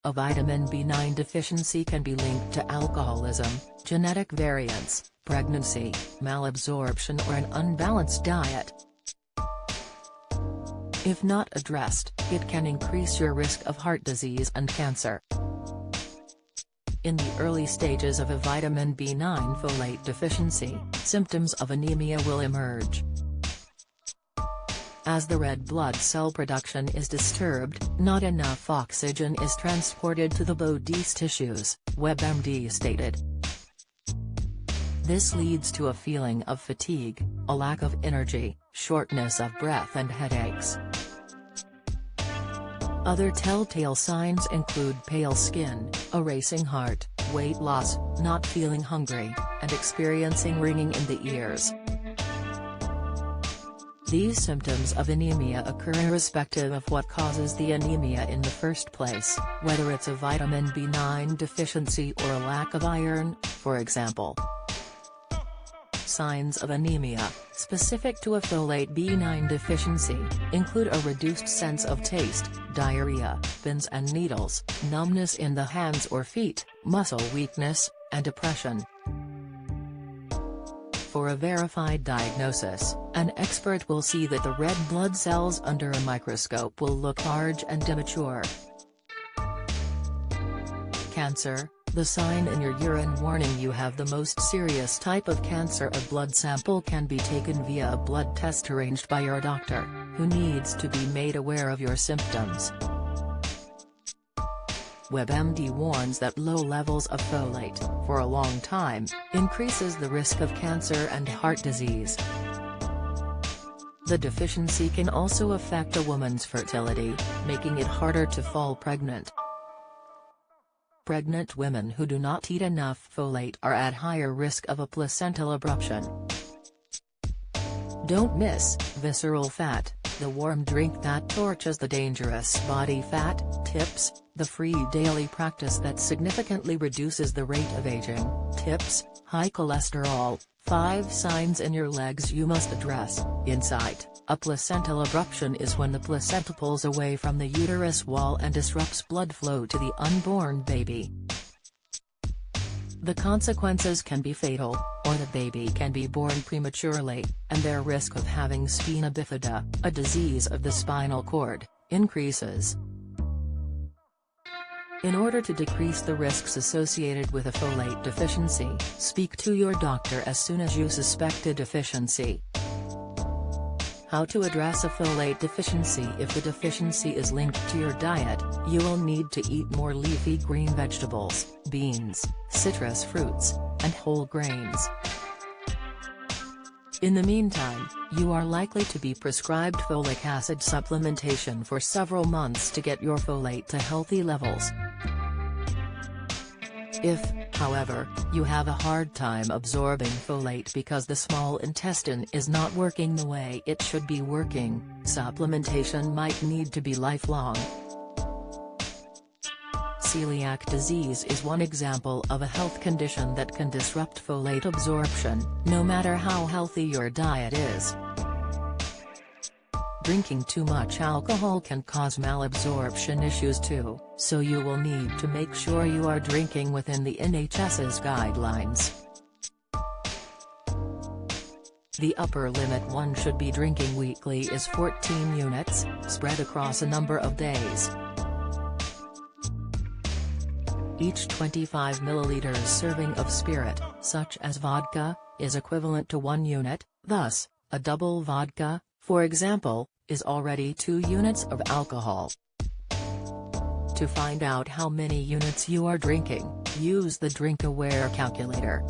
A vitamin B9 deficiency can be linked to alcoholism, genetic variants, pregnancy, malabsorption or an unbalanced diet. If not addressed, it can increase your risk of heart disease and cancer. In the early stages of a vitamin B9 folate deficiency, symptoms of anemia will emerge. As the red blood cell production is disturbed, not enough oxygen is transported to the body's tissues, WebMD stated. This leads to a feeling of fatigue, a lack of energy, shortness of breath and headaches. Other telltale signs include pale skin, a racing heart, weight loss, not feeling hungry, and experiencing ringing in the ears. These symptoms of anemia occur irrespective of what causes the anemia in the first place, whether it's a vitamin B9 deficiency or a lack of iron, for example. Signs of anemia, specific to a folate B9 deficiency, include a reduced sense of taste, diarrhea, pins and needles, numbness in the hands or feet, muscle weakness, and depression. For a verified diagnosis, an expert will see that the red blood cells under a microscope will look large and immature. Cancer, the sign in your urine warning you have the most serious type of cancer. A blood sample can be taken via a blood test arranged by your doctor, who needs to be made aware of your symptoms. WebMD warns that low levels of folate, for a long time, increases the risk of cancer and heart disease. The deficiency can also affect a woman's fertility, making it harder to fall pregnant. Pregnant women who do not eat enough folate are at higher risk of a placental abruption. Don't miss visceral fat, the warm drink that torches the dangerous body fat. Tips, the free daily practice that significantly reduces the rate of aging. Tips, high cholesterol, 5 signs in your legs you must address. Insight, a placental abruption is when the placenta pulls away from the uterus wall and disrupts blood flow to the unborn baby. The consequences can be fatal, or the baby can be born prematurely, and their risk of having spina bifida, a disease of the spinal cord, increases. In order to decrease the risks associated with a folate deficiency, speak to your doctor as soon as you suspect a deficiency. How to address a folate deficiency? If the deficiency is linked to your diet, you will need to eat more leafy green vegetables, beans, citrus fruits, and whole grains. In the meantime, you are likely to be prescribed folic acid supplementation for several months to get your folate to healthy levels. If, however, you have a hard time absorbing folate because the small intestine is not working the way it should be working, supplementation might need to be lifelong. Celiac disease is one example of a health condition that can disrupt folate absorption, no matter how healthy your diet is. Drinking too much alcohol can cause malabsorption issues too, so you will need to make sure you are drinking within the NHS's guidelines. The upper limit one should be drinking weekly is 14 units, spread across a number of days. Each 25 ml serving of spirit, such as vodka, is equivalent to 1 unit, thus, a double vodka, for example, is already 2 units of alcohol. To find out how many units you are drinking, use the Drink Aware calculator.